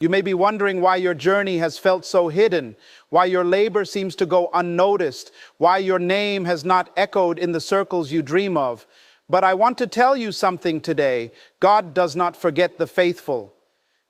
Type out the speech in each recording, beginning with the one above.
You may be wondering why your journey has felt so hidden, why your labor seems to go unnoticed, why your name has not echoed in the circles you dream of. But I want to tell you something today. God does not forget the faithful.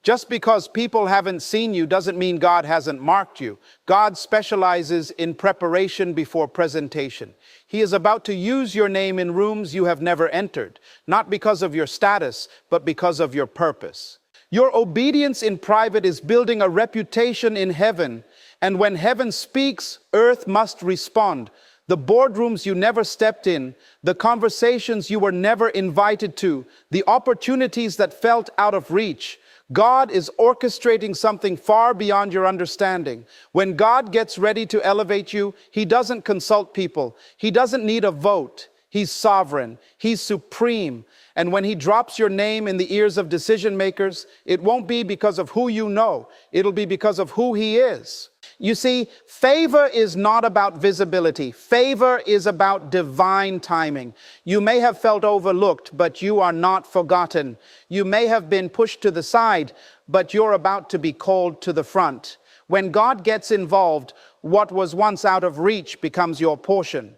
Just because people haven't seen you doesn't mean God hasn't marked you. God specializes in preparation before presentation. He is about to use your name in rooms you have never entered, not because of your status, but because of your purpose. Your obedience in private is building a reputation in heaven, and when heaven speaks, earth must respond. The boardrooms you never stepped in, the conversations you were never invited to, the opportunities that felt out of reach. God is orchestrating something far beyond your understanding. When God gets ready to elevate you, He doesn't consult people. He doesn't need a vote. He's sovereign. He's supreme. And when He drops your name in the ears of decision makers, it won't be because of who you know. It'll be because of who He is. You see, favor is not about visibility. Favor is about divine timing. You may have felt overlooked, but you are not forgotten. You may have been pushed to the side, but you're about to be called to the front. When God gets involved, what was once out of reach becomes your portion.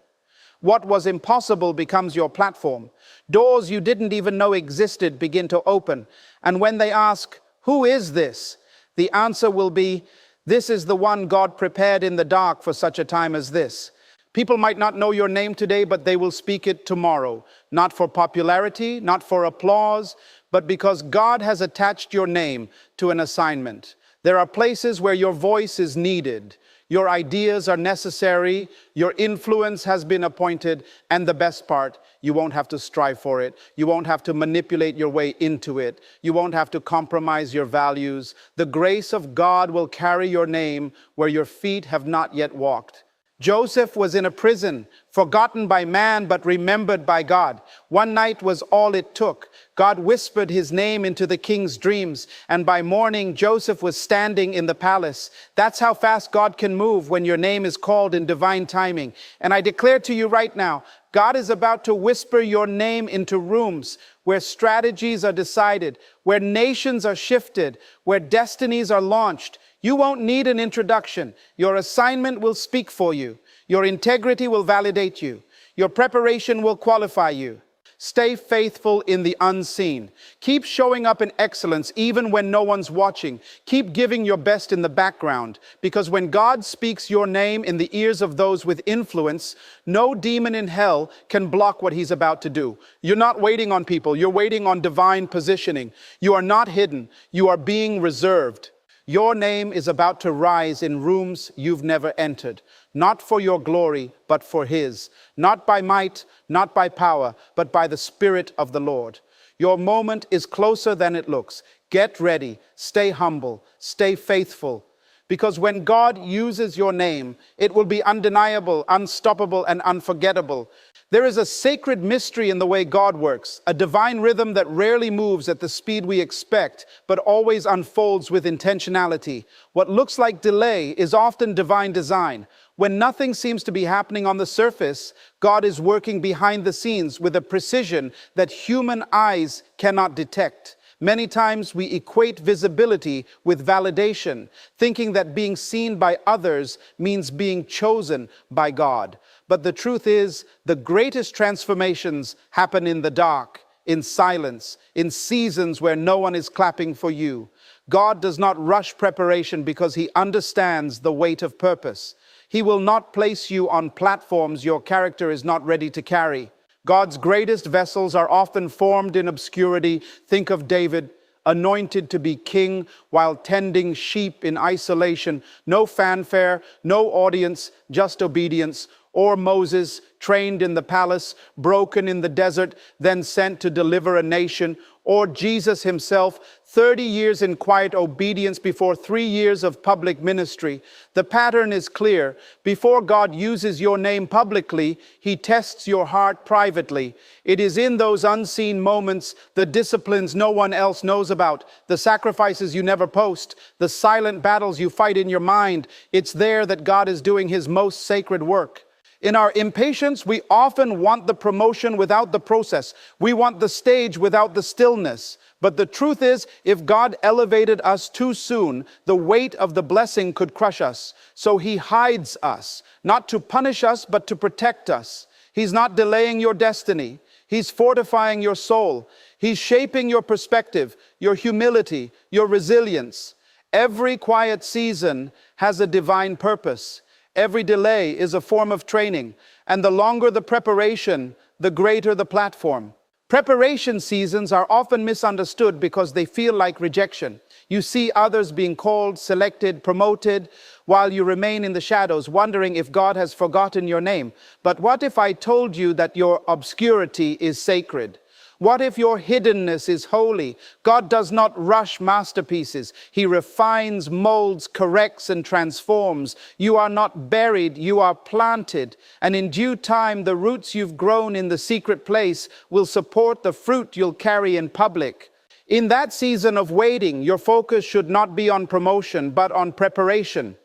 What was impossible becomes your platform. Doors you didn't even know existed begin to open. And when they ask, "Who is this?" the answer will be, "This is the one God prepared in the dark for such a time as this." People might not know your name today, but they will speak it tomorrow. Not for popularity, not for applause, but because God has attached your name to an assignment. There are places where your voice is needed. Your ideas are necessary, your influence has been appointed, and the best part, you won't have to strive for it. You won't have to manipulate your way into it. You won't have to compromise your values. The grace of God will carry your name where your feet have not yet walked. Joseph was in a prison, forgotten by man but remembered by God. One night was all it took. God whispered his name into the king's dreams, and by morning Joseph was standing in the palace. That's how fast God can move when your name is called in divine timing. And I declare to you right now, God is about to whisper your name into rooms where strategies are decided, where nations are shifted, where destinies are launched. You won't need an introduction. Your assignment will speak for you. Your integrity will validate you. Your preparation will qualify you. Stay faithful in the unseen. Keep showing up in excellence even when no one's watching. Keep giving your best in the background, because when God speaks your name in the ears of those with influence, no demon in hell can block what He's about to do. You're not waiting on people. You're waiting on divine positioning. You are not hidden. You are being reserved. Your name is about to rise in rooms you've never entered, not for your glory, but for His, not by might, not by power, but by the Spirit of the Lord. Your moment is closer than it looks. Get ready, stay humble, stay faithful, because when God uses your name, it will be undeniable, unstoppable, and unforgettable. There is a sacred mystery in the way God works, a divine rhythm that rarely moves at the speed we expect, but always unfolds with intentionality. What looks like delay is often divine design. When nothing seems to be happening on the surface, God is working behind the scenes with a precision that human eyes cannot detect. Many times we equate visibility with validation, thinking that being seen by others means being chosen by God. But the truth is, the greatest transformations happen in the dark, in silence, in seasons where no one is clapping for you. God does not rush preparation because He understands the weight of purpose. He will not place you on platforms your character is not ready to carry. God's greatest vessels are often formed in obscurity. Think of David, anointed to be king while tending sheep in isolation. No fanfare, no audience, just obedience. Or Moses, trained in the palace, broken in the desert, then sent to deliver a nation. Or Jesus Himself, 30 years in quiet obedience before 3 years of public ministry. The pattern is clear. Before God uses your name publicly, He tests your heart privately. It is in those unseen moments, the disciplines no one else knows about, the sacrifices you never post, the silent battles you fight in your mind. It's there that God is doing His most sacred work. In our impatience, we often want the promotion without the process. We want the stage without the stillness. But the truth is, if God elevated us too soon, the weight of the blessing could crush us. So he hides us, not to punish us, but to protect us. He's not delaying your destiny. He's fortifying your soul. He's shaping your perspective, your humility, your resilience. Every quiet season has a divine purpose. Every delay is a form of training. And the longer the preparation, the greater the platform. Preparation seasons are often misunderstood because they feel like rejection. You see others being called, selected, promoted, while you remain in the shadows, wondering if God has forgotten your name. But what if I told you that your obscurity is sacred? What if your hiddenness is holy? God does not rush masterpieces. He refines, molds, corrects, and transforms. You are not buried, you are planted. And in due time, the roots you've grown in the secret place will support the fruit you'll carry in public. In that season of waiting, your focus should not be on promotion, but on preparation.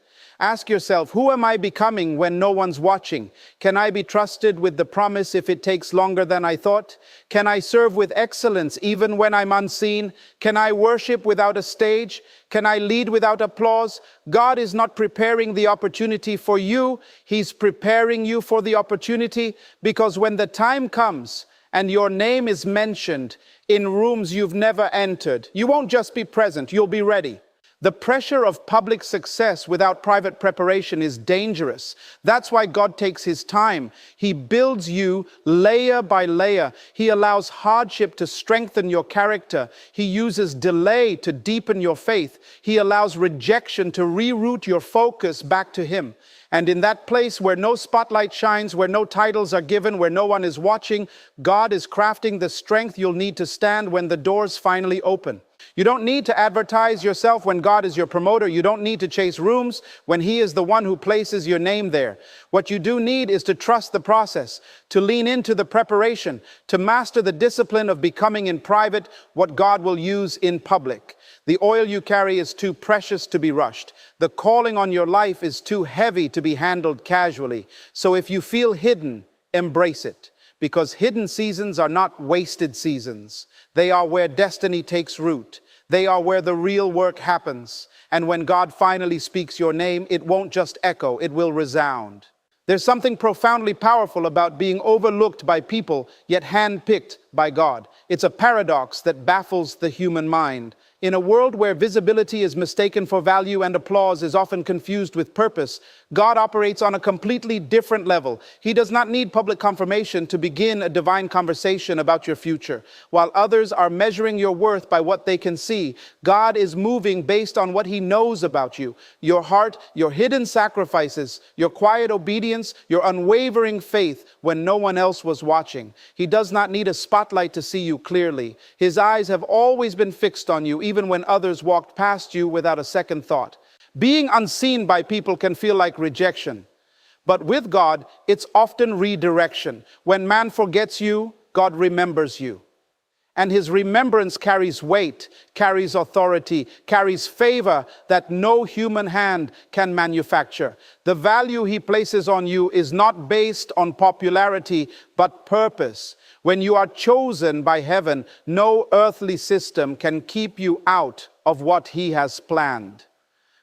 Ask yourself, who am I becoming when no one's watching? Can I be trusted with the promise if it takes longer than I thought? Can I serve with excellence even when I'm unseen? Can I worship without a stage? Can I lead without applause? God is not preparing the opportunity for you. He's preparing you for the opportunity, because when the time comes and your name is mentioned in rooms you've never entered, you won't just be present, you'll be ready. The pressure of public success without private preparation is dangerous. That's why God takes his time. He builds you layer by layer. He allows hardship to strengthen your character. He uses delay to deepen your faith. He allows rejection to reroute your focus back to him. And in that place where no spotlight shines, where no titles are given, where no one is watching, God is crafting the strength you'll need to stand when the doors finally open. You don't need to advertise yourself when God is your promoter. You don't need to chase rooms when he is the one who places your name there. What you do need is to trust the process, to lean into the preparation, to master the discipline of becoming in private what God will use in public. The oil you carry is too precious to be rushed. The calling on your life is too heavy to be handled casually. So if you feel hidden, embrace it. Because hidden seasons are not wasted seasons. They are where destiny takes root. They are where the real work happens. And when God finally speaks your name, it won't just echo, it will resound. There's something profoundly powerful about being overlooked by people, yet handpicked by God. It's a paradox that baffles the human mind. In a world where visibility is mistaken for value and applause is often confused with purpose, God operates on a completely different level. He does not need public confirmation to begin a divine conversation about your future. While others are measuring your worth by what they can see, God is moving based on what he knows about you. Your heart, your hidden sacrifices, your quiet obedience, your unwavering faith when no one else was watching. He does not need a spotlight to see you clearly. His eyes have always been fixed on you, even when others walked past you without a second thought. Being unseen by people can feel like rejection, but with God, it's often redirection. When man forgets you, God remembers you. And his remembrance carries weight, carries authority, carries favor that no human hand can manufacture. The value he places on you is not based on popularity, but purpose. When you are chosen by heaven, no earthly system can keep you out of what he has planned.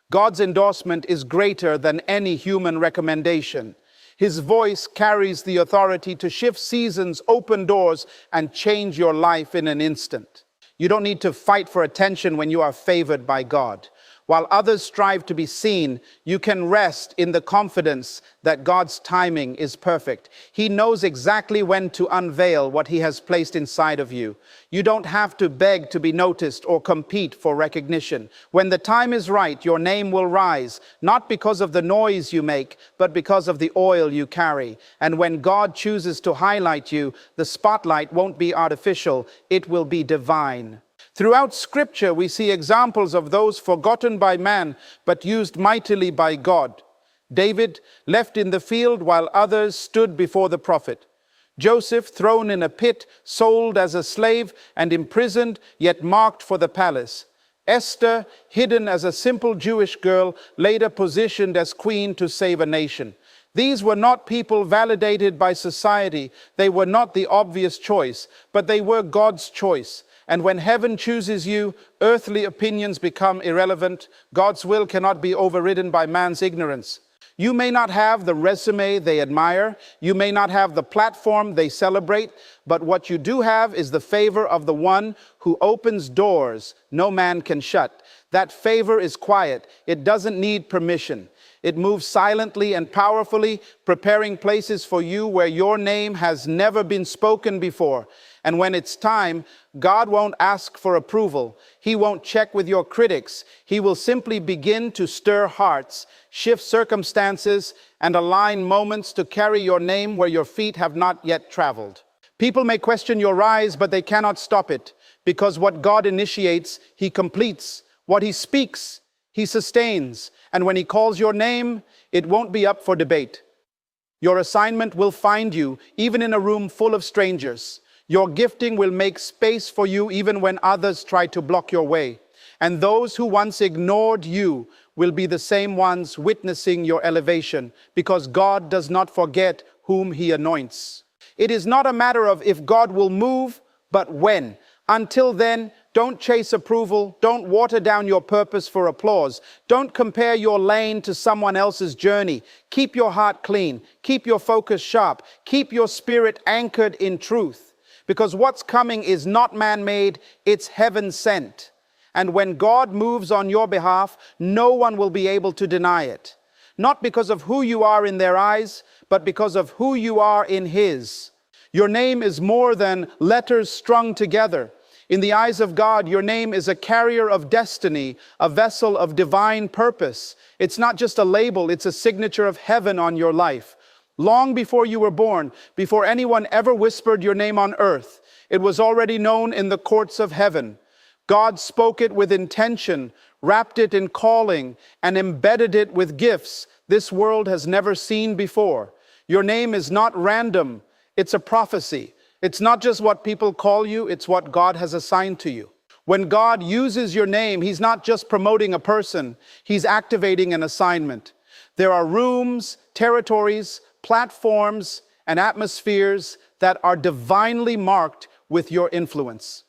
God's endorsement is greater than any human recommendation. His voice carries the authority to shift seasons, open doors, and change your life in an instant. You don't need to fight for attention when you are favored by God. While others strive to be seen, you can rest in the confidence that God's timing is perfect. He knows exactly when to unveil what he has placed inside of you. You don't have to beg to be noticed or compete for recognition. When the time is right, your name will rise, not because of the noise you make, but because of the oil you carry. And when God chooses to highlight you, the spotlight won't be artificial, it will be divine. Throughout Scripture, we see examples of those forgotten by man, but used mightily by God. David, left in the field while others stood before the prophet. Joseph, thrown in a pit, sold as a slave and imprisoned, yet marked for the palace. Esther, hidden as a simple Jewish girl, later positioned as queen to save a nation. These were not people validated by society. They were not the obvious choice, but they were God's choice. And when heaven chooses you, earthly opinions become irrelevant. God's will cannot be overridden by man's ignorance. You may not have the resume they admire. You may not have the platform they celebrate. But what you do have is the favor of the one who opens doors no man can shut. That favor is quiet. It doesn't need permission. It moves silently and powerfully, preparing places for you where your name has never been spoken before. And when it's time, God won't ask for approval. He won't check with your critics. He will simply begin to stir hearts, shift circumstances, and align moments to carry your name where your feet have not yet traveled. People may question your rise, but they cannot stop it, because what God initiates, He completes. What He speaks, He sustains. And when He calls your name, it won't be up for debate. Your assignment will find you, even in a room full of strangers. Your gifting will make space for you even when others try to block your way. And those who once ignored you will be the same ones witnessing your elevation, because God does not forget whom He anoints. It is not a matter of if God will move, but when. Until then, don't chase approval. Don't water down your purpose for applause. Don't compare your lane to someone else's journey. Keep your heart clean. Keep your focus sharp. Keep your spirit anchored in truth. Because what's coming is not man-made, it's heaven-sent. And when God moves on your behalf, no one will be able to deny it. Not because of who you are in their eyes, but because of who you are in His. Your name is more than letters strung together. In the eyes of God, your name is a carrier of destiny, a vessel of divine purpose. It's not just a label, it's a signature of heaven on your life. Long before you were born, before anyone ever whispered your name on earth, it was already known in the courts of heaven. God spoke it with intention, wrapped it in calling, and embedded it with gifts this world has never seen before. Your name is not random, it's a prophecy. It's not just what people call you, it's what God has assigned to you. When God uses your name, He's not just promoting a person, He's activating an assignment. There are rooms, territories, platforms, and atmospheres that are divinely marked with your influence.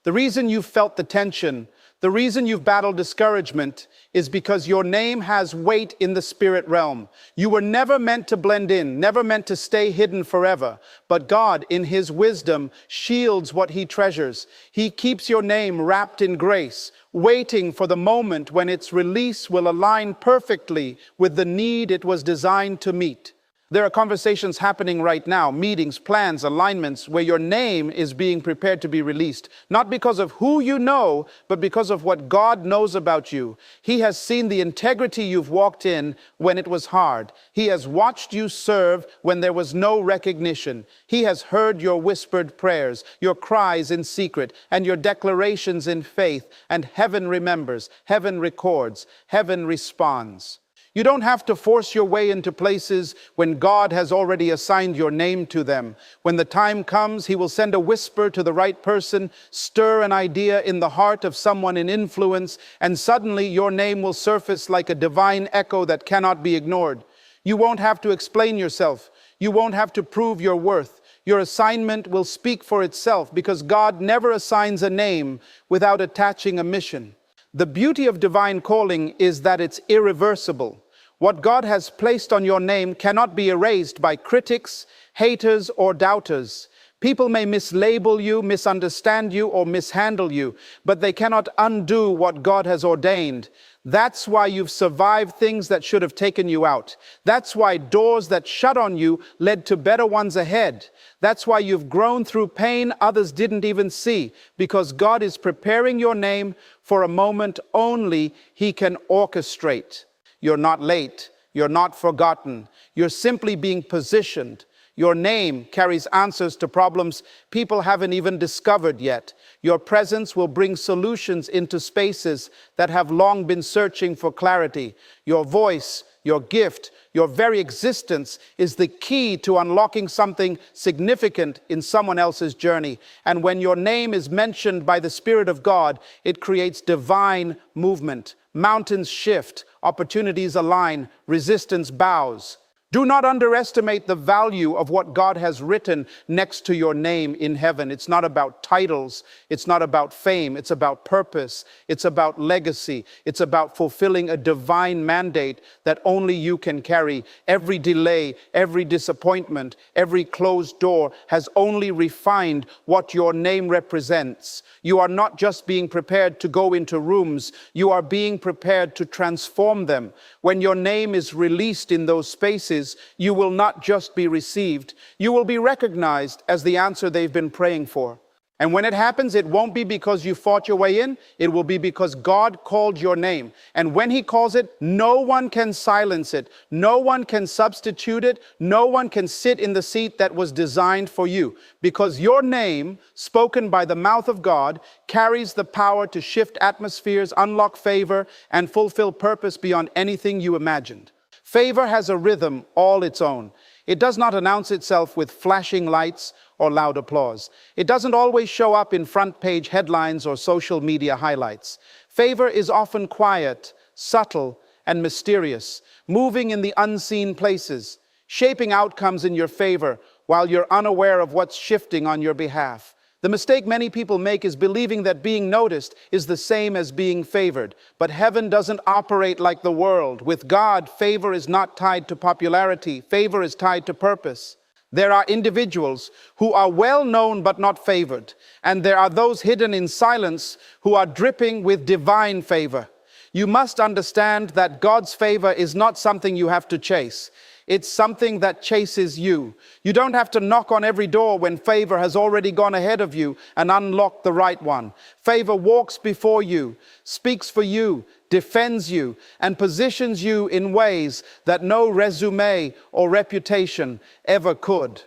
The reason you've felt the tension, the reason you've battled discouragement, is because your name has weight in the spirit realm. You were never meant to blend in, never meant to stay hidden forever. But God, in His wisdom, shields what He treasures. He keeps your name wrapped in grace, waiting for the moment when its release will align perfectly with the need it was designed to meet. There are conversations happening right now, meetings, plans, alignments, where your name is being prepared to be released. Not because of who you know, but because of what God knows about you. He has seen the integrity you've walked in when it was hard. He has watched you serve when there was no recognition. He has heard your whispered prayers, your cries in secret, and your declarations in faith. And heaven remembers, heaven records, heaven responds. You don't have to force your way into places when God has already assigned your name to them. When the time comes, He will send a whisper to the right person, stir an idea in the heart of someone in influence, and suddenly your name will surface like a divine echo that cannot be ignored. You won't have to explain yourself. You won't have to prove your worth. Your assignment will speak for itself, because God never assigns a name without attaching a mission. The beauty of divine calling is that it's irreversible. What God has placed on your name cannot be erased by critics, haters, or doubters. People may mislabel you, misunderstand you, or mishandle you, but they cannot undo what God has ordained. That's why you've survived things that should have taken you out. That's why doors that shut on you led to better ones ahead. That's why you've grown through pain others didn't even see, because God is preparing your name for a moment only He can orchestrate. You're not late. You're not forgotten. You're simply being positioned. Your name carries answers to problems people haven't even discovered yet. Your presence will bring solutions into spaces that have long been searching for clarity. Your voice, your gift, your very existence is the key to unlocking something significant in someone else's journey. And when your name is mentioned by the Spirit of God, it creates divine movement. Mountains shift, opportunities align, resistance bows. Do not underestimate the value of what God has written next to your name in heaven. It's not about titles. It's not about fame. It's about purpose. It's about legacy. It's about fulfilling a divine mandate that only you can carry. Every delay, every disappointment, every closed door has only refined what your name represents. You are not just being prepared to go into rooms. You are being prepared to transform them. When your name is released in those spaces, you will not just be received, you will be recognized as the answer they've been praying for. And when it happens, it won't be because you fought your way in, it will be because God called your name. And when He calls it, no one can silence it, no one can substitute it, no one can sit in the seat that was designed for you. Because your name, spoken by the mouth of God, carries the power to shift atmospheres, unlock favor, and fulfill purpose beyond anything you imagined. Favor has a rhythm all its own. It does not announce itself with flashing lights or loud applause. It doesn't always show up in front-page headlines or social media highlights. Favor is often quiet, subtle, and mysterious, moving in the unseen places, shaping outcomes in your favor while you're unaware of what's shifting on your behalf. The mistake many people make is believing that being noticed is the same as being favored. But heaven doesn't operate like the world. With God, favor is not tied to popularity. Favor is tied to purpose. There are individuals who are well known but not favored. And there are those hidden in silence who are dripping with divine favor. You must understand that God's favor is not something you have to chase. It's something that chases you. You don't have to knock on every door when favor has already gone ahead of you and unlocked the right one. Favor walks before you, speaks for you, defends you, and positions you in ways that no resume or reputation ever could.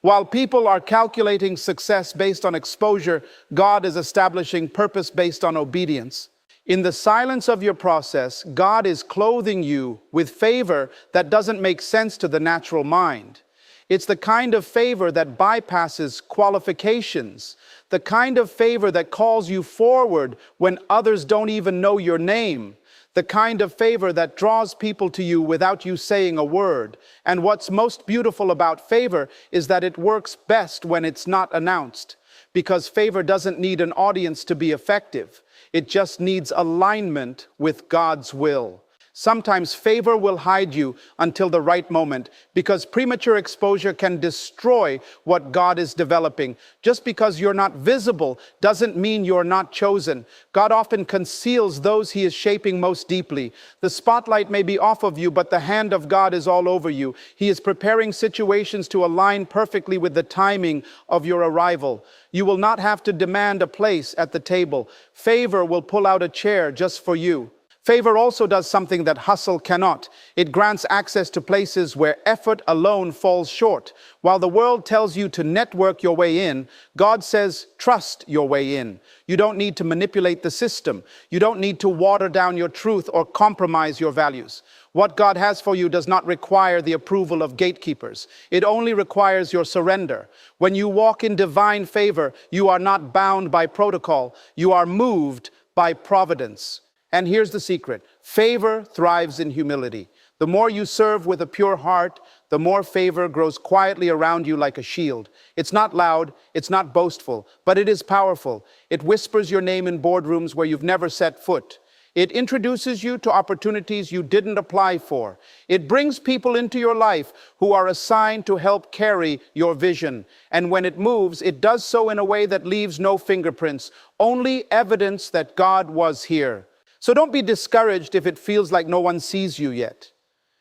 While people are calculating success based on exposure, God is establishing purpose based on obedience. In the silence of your process, God is clothing you with favor that doesn't make sense to the natural mind. It's the kind of favor that bypasses qualifications, the kind of favor that calls you forward when others don't even know your name, the kind of favor that draws people to you without you saying a word. And what's most beautiful about favor is that it works best when it's not announced, because favor doesn't need an audience to be effective. It just needs alignment with God's will. Sometimes favor will hide you until the right moment, because premature exposure can destroy what God is developing. Just because you're not visible doesn't mean you're not chosen. God often conceals those He is shaping most deeply. The spotlight may be off of you, but the hand of God is all over you. He is preparing situations to align perfectly with the timing of your arrival. You will not have to demand a place at the table. Favor will pull out a chair just for you. Favor also does something that hustle cannot. It grants access to places where effort alone falls short. While the world tells you to network your way in, God says, trust your way in. You don't need to manipulate the system. You don't need to water down your truth or compromise your values. What God has for you does not require the approval of gatekeepers. It only requires your surrender. When you walk in divine favor, you are not bound by protocol. You are moved by providence. And here's the secret. Favor thrives in humility. The more you serve with a pure heart, the more favor grows quietly around you like a shield. It's not loud, it's not boastful, but it is powerful. It whispers your name in boardrooms where you've never set foot. It introduces you to opportunities you didn't apply for. It brings people into your life who are assigned to help carry your vision. And when it moves, it does so in a way that leaves no fingerprints, only evidence that God was here. So don't be discouraged if it feels like no one sees you yet.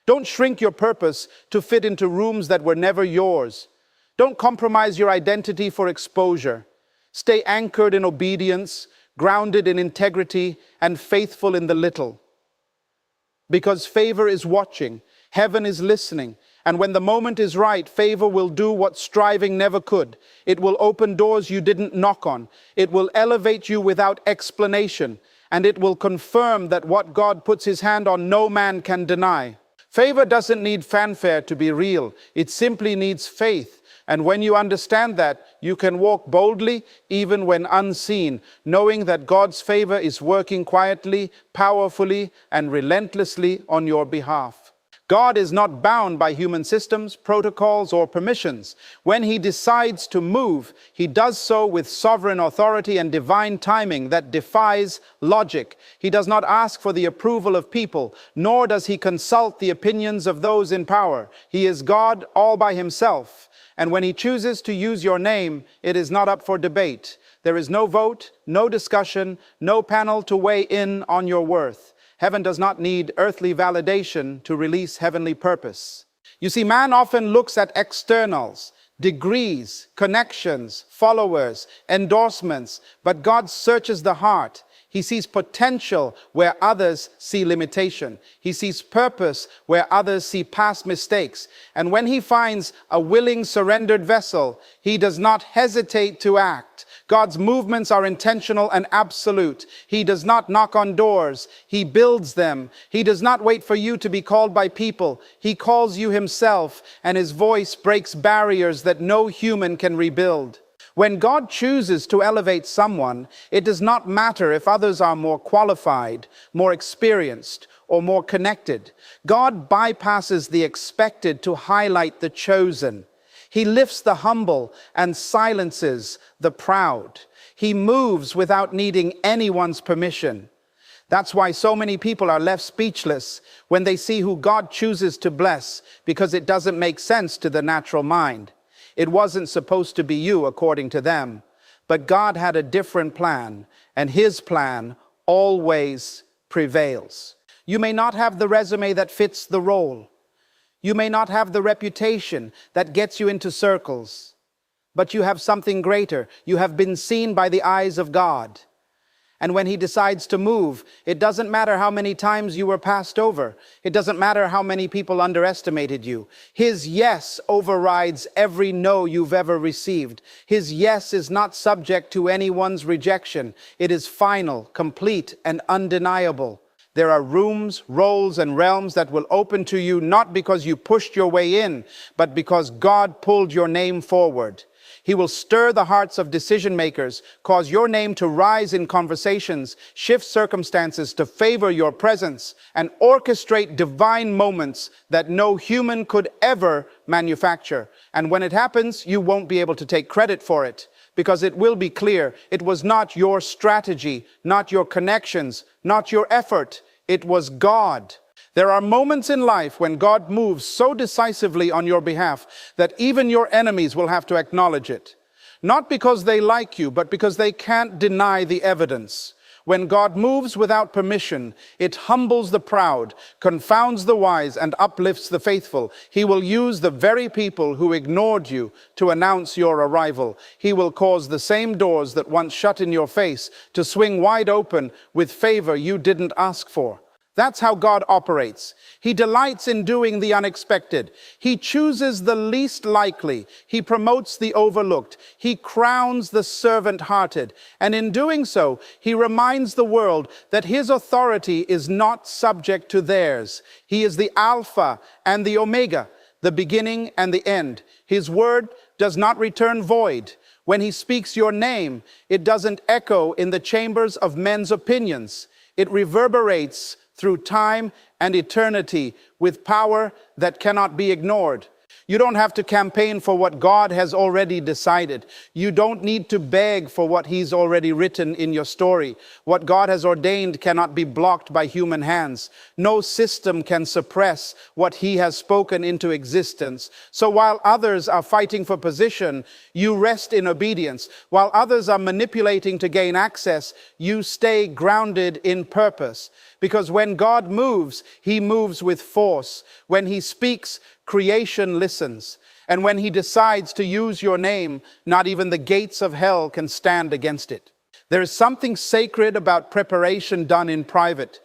Don't shrink your purpose to fit into rooms that were never yours. Don't compromise your identity for exposure. Stay anchored in obedience, grounded in integrity, and faithful in the little. Because favor is watching, heaven is listening, and when the moment is right, favor will do what striving never could. It will open doors you didn't knock on. It will elevate you without explanation. And it will confirm that what God puts His hand on, no man can deny. Favor doesn't need fanfare to be real. It simply needs faith. And when you understand that, you can walk boldly even when unseen, knowing that God's favor is working quietly, powerfully, and relentlessly on your behalf. God is not bound by human systems, protocols, or permissions. When he decides to move, he does so with sovereign authority and divine timing that defies logic. He does not ask for the approval of people, nor does he consult the opinions of those in power. He is God all by himself. And when he chooses to use your name, it is not up for debate. There is no vote, no discussion, no panel to weigh in on your worth. Heaven does not need earthly validation to release heavenly purpose. You see, man often looks at externals, degrees, connections, followers, endorsements, but God searches the heart. He sees potential where others see limitation. He sees purpose where others see past mistakes. And when he finds a willing, surrendered vessel, he does not hesitate to act. God's movements are intentional and absolute. He does not knock on doors. He builds them. He does not wait for you to be called by people. He calls you himself, and his voice breaks barriers that no human can rebuild. When God chooses to elevate someone, it does not matter if others are more qualified, more experienced, or more connected. God bypasses the expected to highlight the chosen. He lifts the humble and silences the proud. He moves without needing anyone's permission. That's why so many people are left speechless when they see who God chooses to bless, because it doesn't make sense to the natural mind. It wasn't supposed to be you, according to them. But God had a different plan, and his plan always prevails. You may not have the resume that fits the role. You may not have the reputation that gets you into circles. But you have something greater. You have been seen by the eyes of God. And when he decides to move, it doesn't matter how many times you were passed over. It doesn't matter how many people underestimated you. His yes overrides every no you've ever received. His yes is not subject to anyone's rejection. It is final, complete, and undeniable. There are rooms, roles, and realms that will open to you not because you pushed your way in, but because God pulled your name forward. He will stir the hearts of decision makers, cause your name to rise in conversations, shift circumstances to favor your presence, and orchestrate divine moments that no human could ever manufacture. And when it happens, you won't be able to take credit for it, because it will be clear it was not your strategy, not your connections, not your effort. It was God. There are moments in life when God moves so decisively on your behalf that even your enemies will have to acknowledge it. Not because they like you, but because they can't deny the evidence. When God moves without permission, it humbles the proud, confounds the wise, and uplifts the faithful. He will use the very people who ignored you to announce your arrival. He will cause the same doors that once shut in your face to swing wide open with favor you didn't ask for. That's how God operates. He delights in doing the unexpected. He chooses the least likely. He promotes the overlooked. He crowns the servant-hearted. And in doing so, he reminds the world that his authority is not subject to theirs. He is the Alpha and the Omega, the beginning and the end. His word does not return void. When he speaks your name, it doesn't echo in the chambers of men's opinions. It reverberates through time and eternity with power that cannot be ignored. You don't have to campaign for what God has already decided. You don't need to beg for what he's already written in your story. What God has ordained cannot be blocked by human hands. No system can suppress what he has spoken into existence. So while others are fighting for position, you rest in obedience. While others are manipulating to gain access, you stay grounded in purpose. Because when God moves, he moves with force. When he speaks, creation listens. And when he decides to use your name, not even the gates of hell can stand against it. There is something sacred about preparation done in private.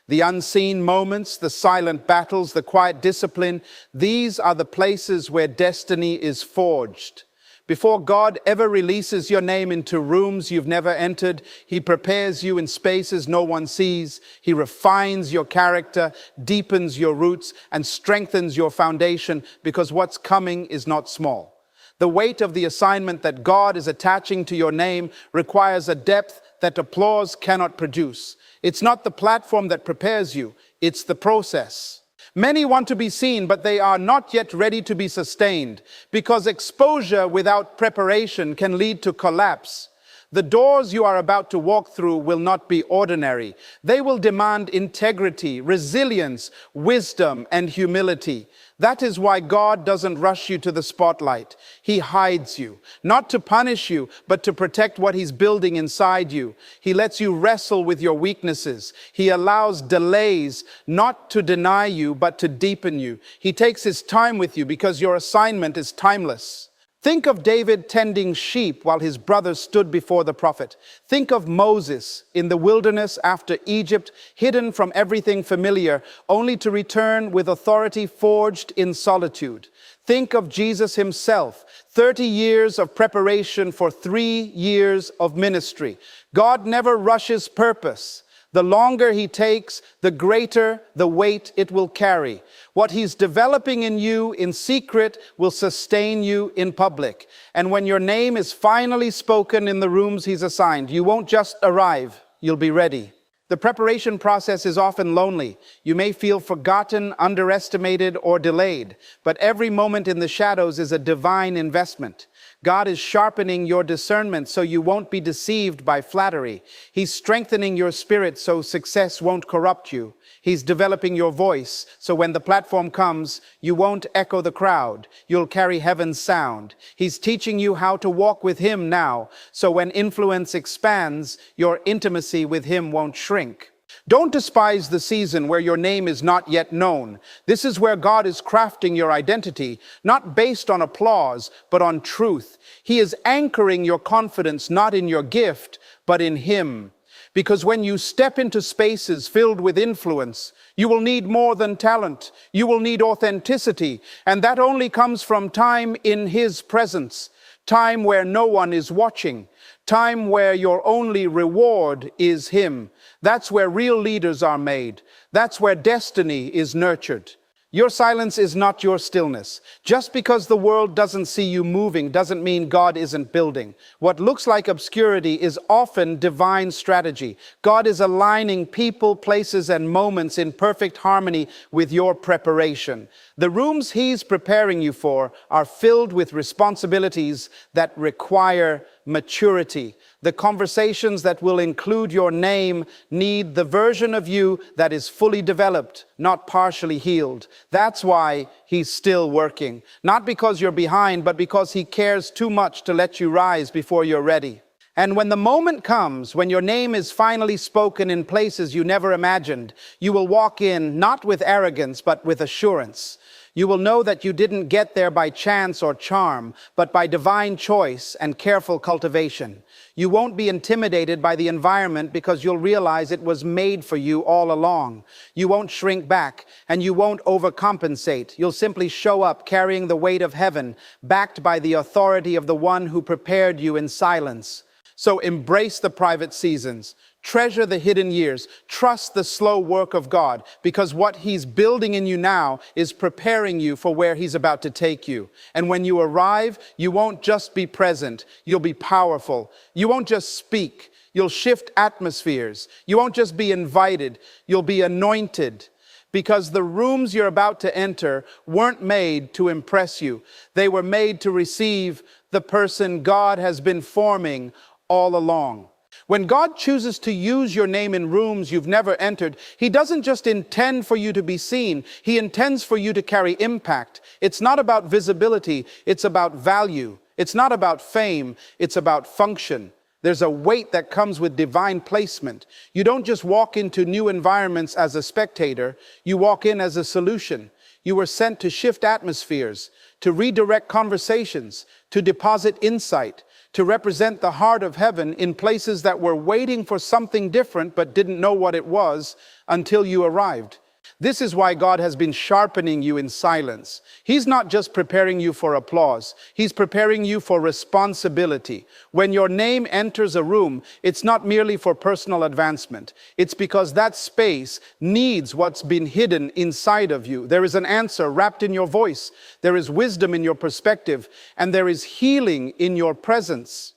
The unseen moments, the silent battles, the quiet discipline, these are the places where destiny is forged. Before God ever releases your name into rooms you've never entered, he prepares you in spaces no one sees. He refines your character, deepens your roots, and strengthens your foundation, because what's coming is not small. The weight of the assignment that God is attaching to your name requires a depth that applause cannot produce. It's not the platform that prepares you, it's the process. Many want to be seen, but they are not yet ready to be sustained, because exposure without preparation can lead to collapse. The doors you are about to walk through will not be ordinary. They will demand integrity, resilience, wisdom, and humility. That is why God doesn't rush you to the spotlight. He hides you, not to punish you, but to protect what He's building inside you. He lets you wrestle with your weaknesses. He allows delays, not to deny you, but to deepen you. He takes His time with you because your assignment is timeless. Think of David tending sheep while his brothers stood before the prophet. Think of Moses in the wilderness after Egypt, hidden from everything familiar, only to return with authority forged in solitude. Think of Jesus Himself, 30 years of preparation for 3 years of ministry. God never rushes purpose. The longer He takes, the greater the weight it will carry. What He's developing in you in secret will sustain you in public. And when your name is finally spoken in the rooms He's assigned, you won't just arrive, you'll be ready. The preparation process is often lonely. You may feel forgotten, underestimated, or delayed, but every moment in the shadows is a divine investment. God is sharpening your discernment so you won't be deceived by flattery. He's strengthening your spirit so success won't corrupt you. He's developing your voice so when the platform comes, you won't echo the crowd. You'll carry heaven's sound. He's teaching you how to walk with Him now, so when influence expands, your intimacy with Him won't shrink. Don't despise the season where your name is not yet known. This is where God is crafting your identity, not based on applause, but on truth. He is anchoring your confidence not in your gift, but in Him. Because when you step into spaces filled with influence, you will need more than talent. You will need authenticity, and that only comes from time in His presence, time where no one is watching, time where your only reward is Him. That's where real leaders are made. That's where destiny is nurtured. Your silence is not your stillness. Just because the world doesn't see you moving doesn't mean God isn't building. What looks like obscurity is often divine strategy. God is aligning people, places, and moments in perfect harmony with your preparation. The rooms He's preparing you for are filled with responsibilities that require maturity. The conversations that will include your name need the version of you that is fully developed, not partially healed. That's why He's still working. Not because you're behind, but because He cares too much to let you rise before you're ready. And when the moment comes, when your name is finally spoken in places you never imagined, you will walk in not with arrogance, but with assurance. You will know that you didn't get there by chance or charm, but by divine choice and careful cultivation. You won't be intimidated by the environment because you'll realize it was made for you all along. You won't shrink back, and you won't overcompensate. You'll simply show up carrying the weight of heaven, backed by the authority of the one who prepared you in silence. So embrace the private seasons. Treasure the hidden years. Trust the slow work of God, because what He's building in you now is preparing you for where He's about to take you. And when you arrive, you won't just be present, you'll be powerful. You won't just speak, you'll shift atmospheres. You won't just be invited, you'll be anointed. Because the rooms you're about to enter weren't made to impress you. They were made to receive the person God has been forming all along. When God chooses to use your name in rooms you've never entered, He doesn't just intend for you to be seen. He intends for you to carry impact. It's not about visibility, it's about value. It's not about fame, it's about function. There's a weight that comes with divine placement. You don't just walk into new environments as a spectator, you walk in as a solution. You were sent to shift atmospheres, to redirect conversations, to deposit insight, to represent the heart of heaven in places that were waiting for something different but didn't know what it was until you arrived. This is why God has been sharpening you in silence. He's not just preparing you for applause. He's preparing you for responsibility. When your name enters a room, it's not merely for personal advancement. It's because that space needs what's been hidden inside of you. There is an answer wrapped in your voice. There is wisdom in your perspective, and there is healing in your presence.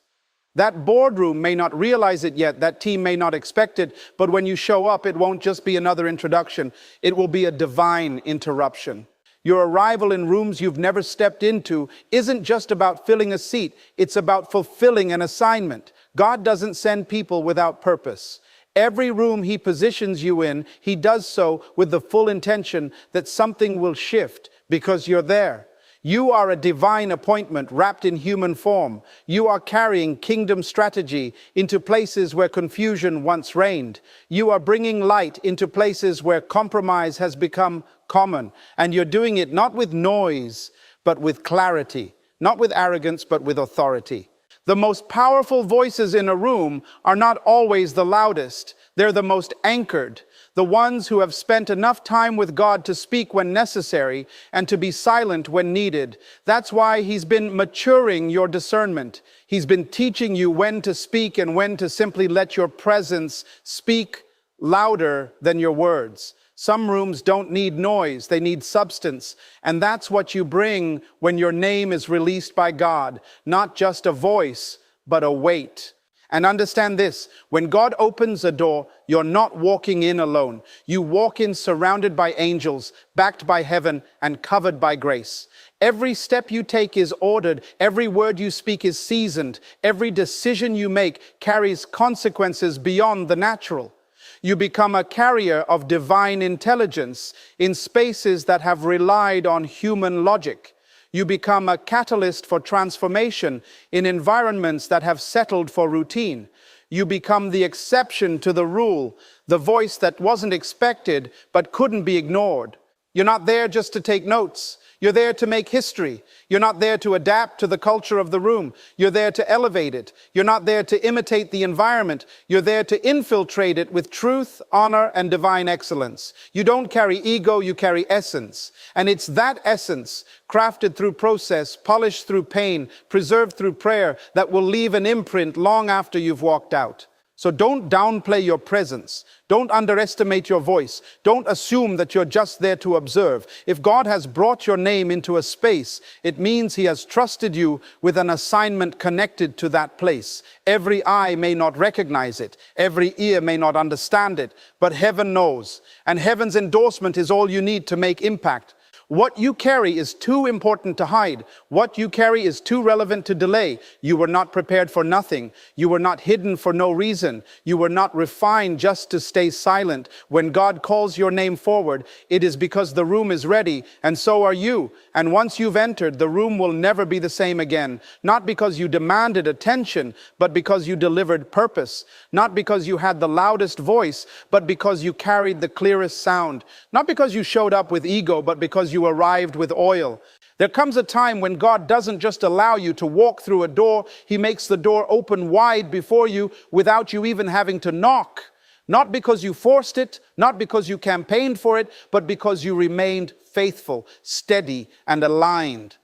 That boardroom may not realize it yet, that team may not expect it, but when you show up, it won't just be another introduction. It will be a divine interruption. Your arrival in rooms you've never stepped into isn't just about filling a seat, it's about fulfilling an assignment. God doesn't send people without purpose. Every room He positions you in, He does so with the full intention that something will shift because you're there. You are a divine appointment wrapped in human form. You are carrying kingdom strategy into places where confusion once reigned. You are bringing light into places where compromise has become common. And you're doing it not with noise, but with clarity. Not with arrogance, but with authority. The most powerful voices in a room are not always the loudest. They're the most anchored. The ones who have spent enough time with God to speak when necessary and to be silent when needed. That's why He's been maturing your discernment. He's been teaching you when to speak and when to simply let your presence speak louder than your words. Some rooms don't need noise, they need substance. And that's what you bring when your name is released by God. Not just a voice, but a weight. And understand this, when God opens a door, you're not walking in alone. You walk in surrounded by angels, backed by heaven, and covered by grace. Every step you take is ordered. Every word you speak is seasoned. Every decision you make carries consequences beyond the natural. You become a carrier of divine intelligence in spaces that have relied on human logic. You become a catalyst for transformation in environments that have settled for routine. You become the exception to the rule, the voice that wasn't expected but couldn't be ignored. You're not there just to take notes. You're there to make history. You're not there to adapt to the culture of the room. You're there to elevate it. You're not there to imitate the environment. You're there to infiltrate it with truth, honor, and divine excellence. You don't carry ego, you carry essence. And it's that essence, crafted through process, polished through pain, preserved through prayer, that will leave an imprint long after you've walked out. So don't downplay your presence. Don't underestimate your voice. Don't assume that you're just there to observe. If God has brought your name into a space, it means He has trusted you with an assignment connected to that place. Every eye may not recognize it. Every ear may not understand it. But heaven knows. And heaven's endorsement is all you need to make impact. What you carry is too important to hide. What you carry is too relevant to delay. You were not prepared for nothing. You were not hidden for no reason. You were not refined just to stay silent. When God calls your name forward, it is because the room is ready, and so are you. And once you've entered, the room will never be the same again. Not because you demanded attention, but because you delivered purpose. Not because you had the loudest voice, but because you carried the clearest sound. Not because you showed up with ego, but because you arrived with oil. There comes a time when God doesn't just allow you to walk through a door, He makes the door open wide before you without you even having to knock. Not because you forced it, not because you campaigned for it, but because you remained faithful, steady, and aligned.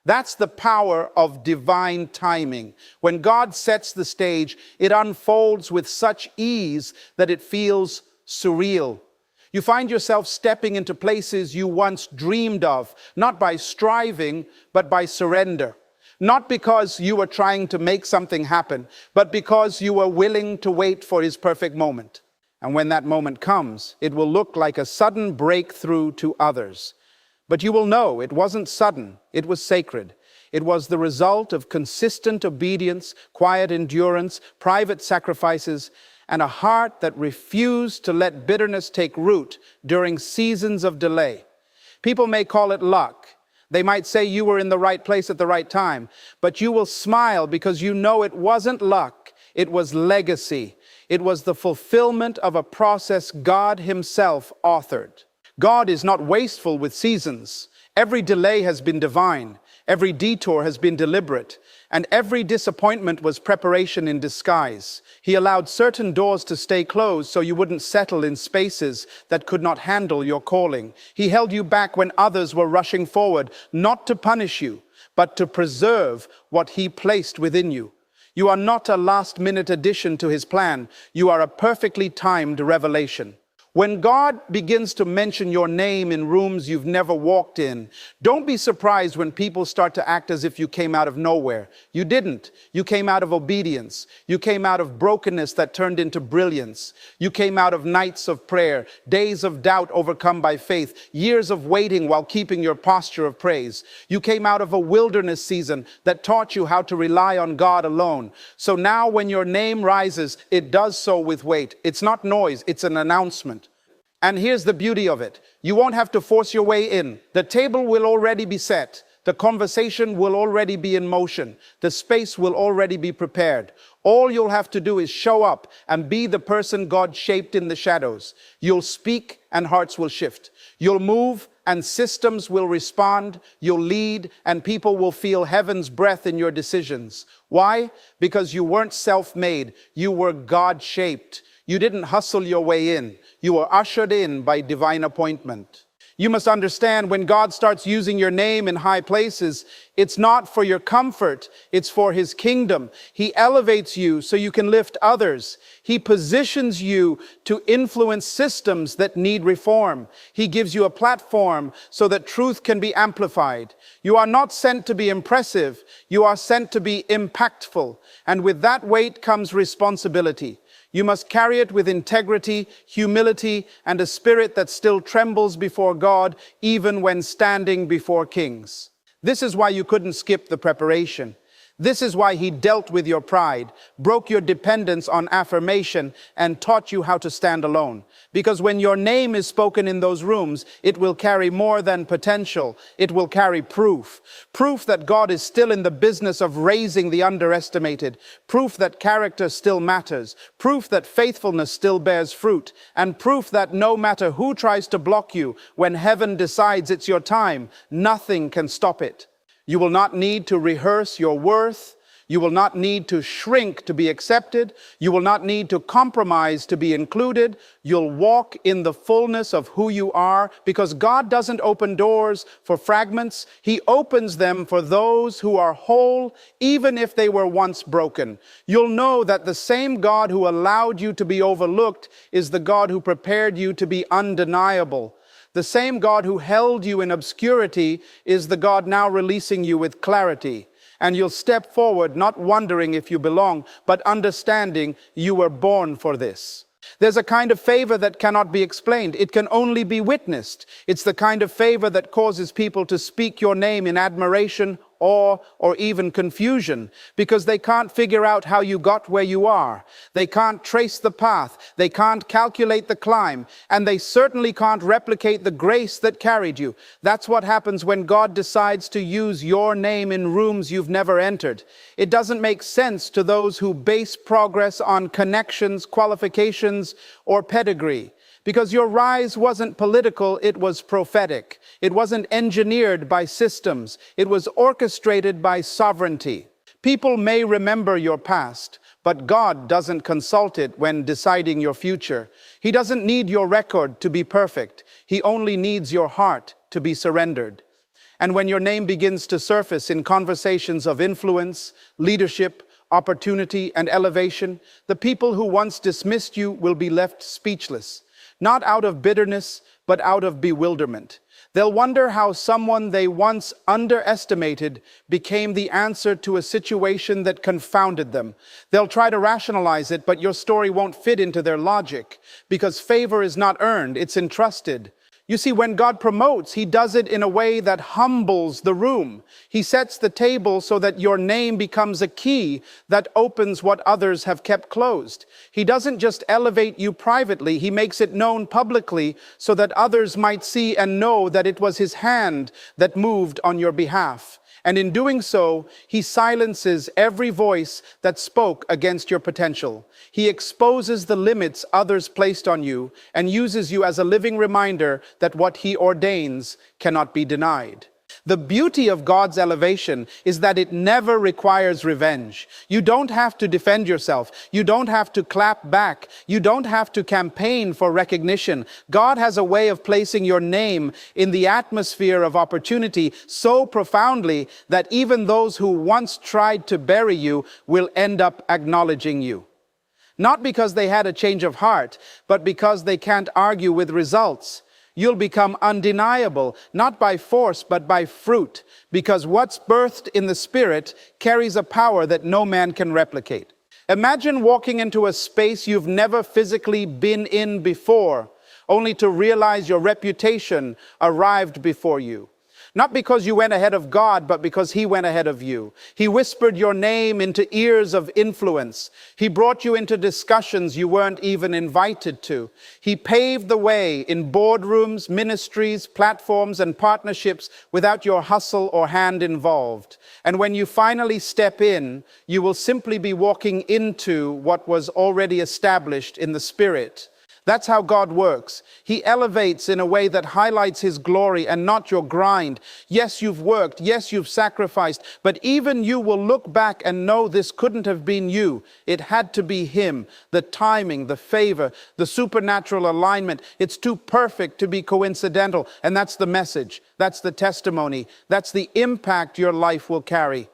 That's the power of divine timing. When God sets the stage, it unfolds with such ease that it feels surreal. You find yourself stepping into places you once dreamed of, not by striving, but by surrender. Not because you were trying to make something happen, but because you were willing to wait for His perfect moment. And when that moment comes, it will look like a sudden breakthrough to others. But you will know it wasn't sudden, it was sacred. It was the result of consistent obedience, quiet endurance, private sacrifices, and a heart that refused to let bitterness take root during seasons of delay. People may call it luck. They might say you were in the right place at the right time, but you will smile because you know it wasn't luck, it was legacy. It was the fulfillment of a process God Himself authored. God is not wasteful with seasons. Every delay has been divine. Every detour has been deliberate. And every disappointment was preparation in disguise. He allowed certain doors to stay closed so you wouldn't settle in spaces that could not handle your calling. He held you back when others were rushing forward, not to punish you, but to preserve what He placed within you. You are not a last-minute addition to His plan. You are a perfectly timed revelation. When God begins to mention your name in rooms you've never walked in, don't be surprised when people start to act as if you came out of nowhere. You didn't. You came out of obedience. You came out of brokenness that turned into brilliance. You came out of nights of prayer, days of doubt overcome by faith, years of waiting while keeping your posture of praise. You came out of a wilderness season that taught you how to rely on God alone. So now when your name rises, it does so with weight. It's not noise, it's an announcement. And here's the beauty of it. You won't have to force your way in. The table will already be set. The conversation will already be in motion. The space will already be prepared. All you'll have to do is show up and be the person God shaped in the shadows. You'll speak and hearts will shift. You'll move and systems will respond. You'll lead and people will feel heaven's breath in your decisions. Why? Because you weren't self-made. You were God-shaped. You didn't hustle your way in. You were ushered in by divine appointment. You must understand when God starts using your name in high places, it's not for your comfort, it's for His kingdom. He elevates you so you can lift others. He positions you to influence systems that need reform. He gives you a platform so that truth can be amplified. You are not sent to be impressive, you are sent to be impactful. And with that weight comes responsibility. You must carry it with integrity, humility, and a spirit that still trembles before God, even when standing before kings. This is why you couldn't skip the preparation. This is why He dealt with your pride, broke your dependence on affirmation, and taught you how to stand alone. Because when your name is spoken in those rooms, it will carry more than potential. It will carry proof. Proof that God is still in the business of raising the underestimated. Proof that character still matters. Proof that faithfulness still bears fruit. And proof that no matter who tries to block you, when heaven decides it's your time, nothing can stop it. You will not need to rehearse your worth. You will not need to shrink to be accepted. You will not need to compromise to be included. You'll walk in the fullness of who you are because God doesn't open doors for fragments. He opens them for those who are whole, even if they were once broken. You'll know that the same God who allowed you to be overlooked is the God who prepared you to be undeniable. The same God who held you in obscurity is the God now releasing you with clarity. And you'll step forward not wondering if you belong, but understanding you were born for this. There's a kind of favor that cannot be explained. It can only be witnessed. It's the kind of favor that causes people to speak your name in admiration, awe, or even confusion, because they can't figure out how you got where you are. They can't trace the path. They can't calculate the climb. And they certainly can't replicate the grace that carried you. That's what happens when God decides to use your name in rooms you've never entered. It doesn't make sense to those who base progress on connections, qualifications, or pedigree. Because your rise wasn't political, it was prophetic. It wasn't engineered by systems. It was orchestrated by sovereignty. People may remember your past, but God doesn't consult it when deciding your future. He doesn't need your record to be perfect. He only needs your heart to be surrendered. And when your name begins to surface in conversations of influence, leadership, opportunity, and elevation, the people who once dismissed you will be left speechless. Not out of bitterness, but out of bewilderment. They'll wonder how someone they once underestimated became the answer to a situation that confounded them. They'll try to rationalize it, but your story won't fit into their logic, because favor is not earned, it's entrusted. You see, when God promotes, He does it in a way that humbles the room. He sets the table so that your name becomes a key that opens what others have kept closed. He doesn't just elevate you privately, He makes it known publicly so that others might see and know that it was His hand that moved on your behalf. And in doing so, He silences every voice that spoke against your potential. He exposes the limits others placed on you and uses you as a living reminder that what He ordains cannot be denied. The beauty of God's elevation is that it never requires revenge. You don't have to defend yourself. You don't have to clap back. You don't have to campaign for recognition. God has a way of placing your name in the atmosphere of opportunity so profoundly that even those who once tried to bury you will end up acknowledging you. Not because they had a change of heart, but because they can't argue with results. You'll become undeniable, not by force, but by fruit, because what's birthed in the Spirit carries a power that no man can replicate. Imagine walking into a space you've never physically been in before, only to realize your reputation arrived before you. Not because you went ahead of God, but because He went ahead of you. He whispered your name into ears of influence. He brought you into discussions you weren't even invited to. He paved the way in boardrooms, ministries, platforms, and partnerships without your hustle or hand involved. And when you finally step in, you will simply be walking into what was already established in the Spirit. That's how God works. He elevates in a way that highlights His glory and not your grind. Yes, you've worked. Yes, you've sacrificed. But even you will look back and know this couldn't have been you. It had to be Him. The timing, the favor, the supernatural alignment. It's too perfect to be coincidental. And that's the message. That's the testimony. That's the impact your life will carry.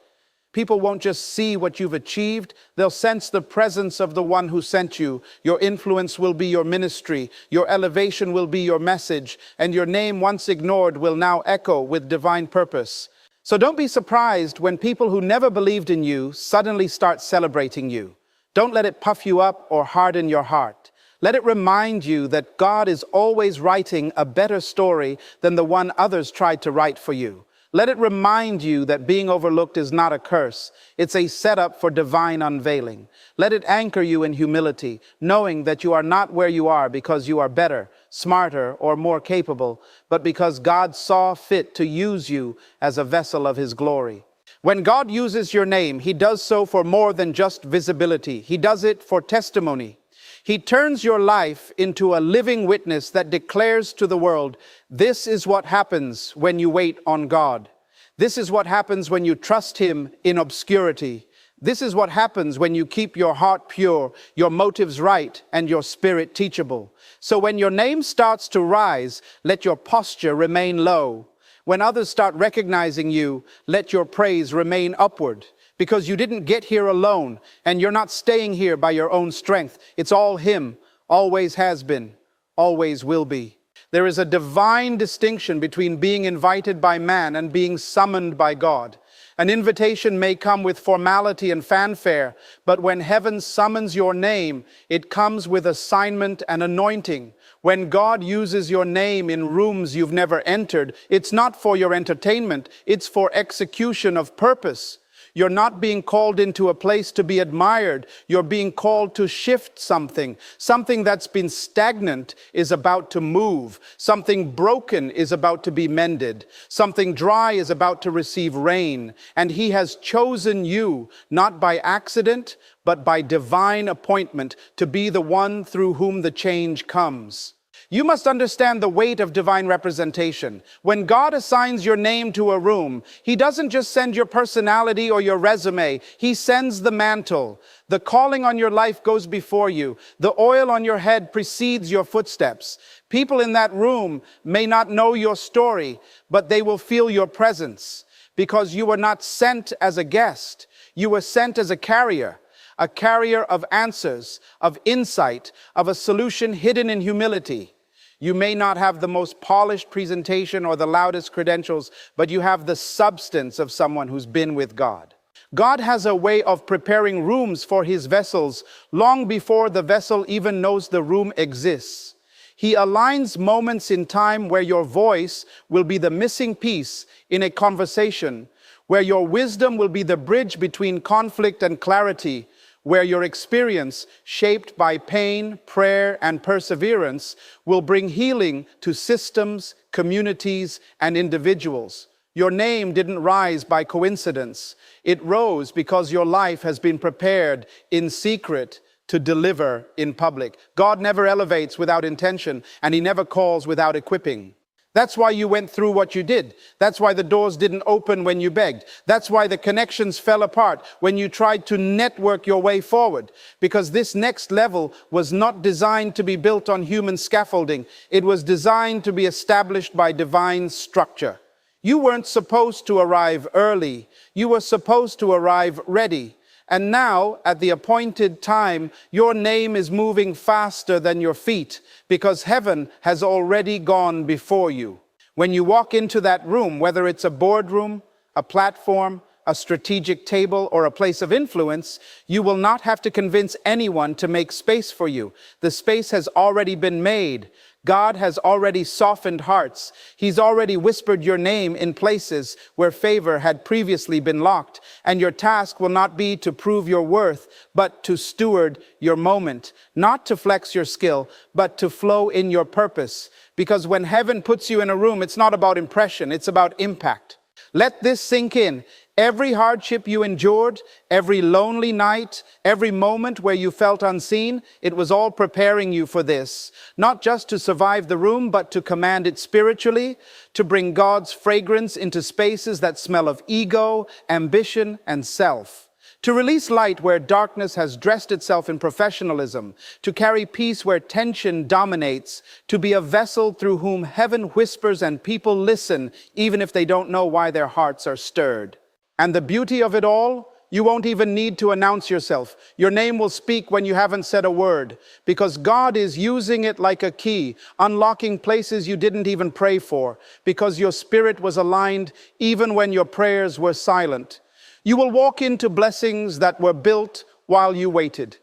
People won't just see what you've achieved, they'll sense the presence of the one who sent you. Your influence will be your ministry, your elevation will be your message, and your name once ignored will now echo with divine purpose. So don't be surprised when people who never believed in you suddenly start celebrating you. Don't let it puff you up or harden your heart. Let it remind you that God is always writing a better story than the one others tried to write for you. Let it remind you that being overlooked is not a curse. It's a setup for divine unveiling. Let it anchor you in humility, knowing that you are not where you are because you are better, smarter, or more capable, but because God saw fit to use you as a vessel of His glory. When God uses your name, He does so for more than just visibility. He does it for testimony. He turns your life into a living witness that declares to the world, this is what happens when you wait on God. This is what happens when you trust Him in obscurity. This is what happens when you keep your heart pure, your motives right, and your spirit teachable. So when your name starts to rise, let your posture remain low. When others start recognizing you, let your praise remain upward. Because you didn't get here alone, and you're not staying here by your own strength. It's all Him, always has been, always will be. There is a divine distinction between being invited by man and being summoned by God. An invitation may come with formality and fanfare, but when heaven summons your name, it comes with assignment and anointing. When God uses your name in rooms you've never entered, it's not for your entertainment, it's for execution of purpose. You're not being called into a place to be admired. You're being called to shift something. Something that's been stagnant is about to move. Something broken is about to be mended. Something dry is about to receive rain. And He has chosen you, not by accident, but by divine appointment, to be the one through whom the change comes. You must understand the weight of divine representation. When God assigns your name to a room, He doesn't just send your personality or your resume. He sends the mantle. The calling on your life goes before you. The oil on your head precedes your footsteps. People in that room may not know your story, but they will feel your presence because you were not sent as a guest. You were sent as a carrier of answers, of insight, of a solution hidden in humility. You may not have the most polished presentation or the loudest credentials, but you have the substance of someone who's been with God. God has a way of preparing rooms for His vessels long before the vessel even knows the room exists. He aligns moments in time where your voice will be the missing piece in a conversation, where your wisdom will be the bridge between conflict and clarity, where your experience, shaped by pain, prayer, and perseverance, will bring healing to systems, communities, and individuals. Your name didn't rise by coincidence. It rose because your life has been prepared in secret to deliver in public. God never elevates without intention, and He never calls without equipping. That's why you went through what you did. That's why the doors didn't open when you begged. That's why the connections fell apart when you tried to network your way forward. Because this next level was not designed to be built on human scaffolding. It was designed to be established by divine structure. You weren't supposed to arrive early. You were supposed to arrive ready. And now, at the appointed time, your name is moving faster than your feet because heaven has already gone before you. When you walk into that room, whether it's a boardroom, a platform, a strategic table, or a place of influence, you will not have to convince anyone to make space for you. The space has already been made. God has already softened hearts. He's already whispered your name in places where favor had previously been locked. And your task will not be to prove your worth, but to steward your moment. Not to flex your skill, but to flow in your purpose. Because when heaven puts you in a room, it's not about impression, it's about impact. Let this sink in. Every hardship you endured, every lonely night, every moment where you felt unseen, it was all preparing you for this. Not just to survive the room, but to command it spiritually, to bring God's fragrance into spaces that smell of ego, ambition, and self. To release light where darkness has dressed itself in professionalism, to carry peace where tension dominates, to be a vessel through whom heaven whispers and people listen, even if they don't know why their hearts are stirred. And the beauty of it all, you won't even need to announce yourself. Your name will speak when you haven't said a word, because God is using it like a key, unlocking places you didn't even pray for, because your spirit was aligned even when your prayers were silent. You will walk into blessings that were built while you waited.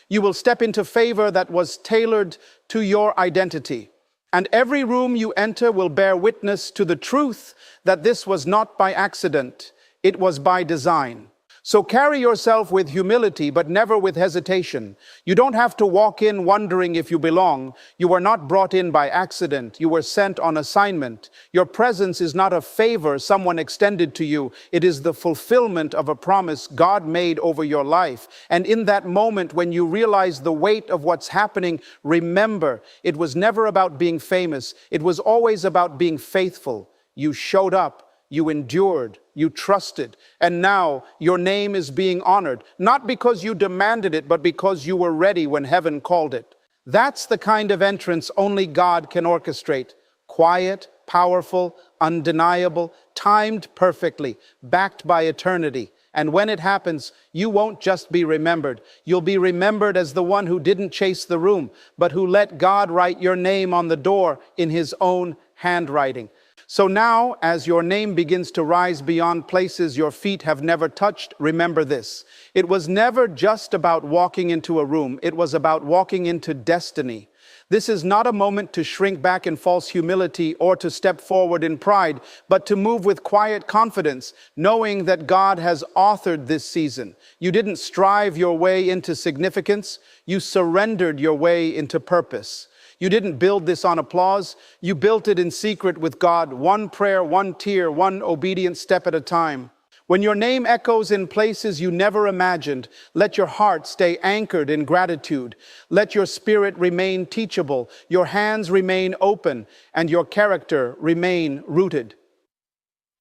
You will step into favor that was tailored to your identity. And every room you enter will bear witness to the truth that this was not by accident. It was by design. So carry yourself with humility, but never with hesitation. You don't have to walk in wondering if you belong. You were not brought in by accident. You were sent on assignment. Your presence is not a favor someone extended to you. It is the fulfillment of a promise God made over your life. And in that moment, when you realize the weight of what's happening, remember, it was never about being famous. It was always about being faithful. You showed up. You endured, you trusted, and now your name is being honored, not because you demanded it, but because you were ready when heaven called it. That's the kind of entrance only God can orchestrate. Quiet, powerful, undeniable, timed perfectly, backed by eternity. And when it happens, you won't just be remembered. You'll be remembered as the one who didn't chase the room, but who let God write your name on the door in his own handwriting. So now, as your name begins to rise beyond places your feet have never touched, remember this. It was never just about walking into a room. It was about walking into destiny. This is not a moment to shrink back in false humility or to step forward in pride, but to move with quiet confidence, knowing that God has authored this season. You didn't strive your way into significance. You surrendered your way into purpose. You didn't build this on applause. You built it in secret with God, one prayer, one tear, one obedient step at a time. When your name echoes in places you never imagined, let your heart stay anchored in gratitude. Let your spirit remain teachable, your hands remain open, and your character remain rooted.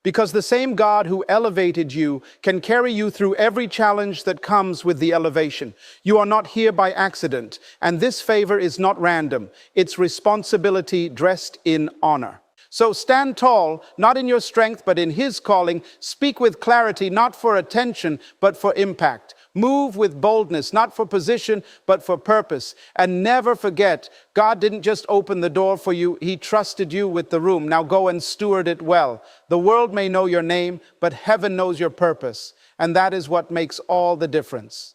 Because the same God who elevated you can carry you through every challenge that comes with the elevation. You are not here by accident, and this favor is not random. It's responsibility dressed in honor. So stand tall, not in your strength, but in his calling. Speak with clarity, not for attention, but for impact. Move with boldness, not for position, but for purpose. And never forget, God didn't just open the door for you, he trusted you with the room. Now go and steward it well. The world may know your name, but heaven knows your purpose. And that is what makes all the difference.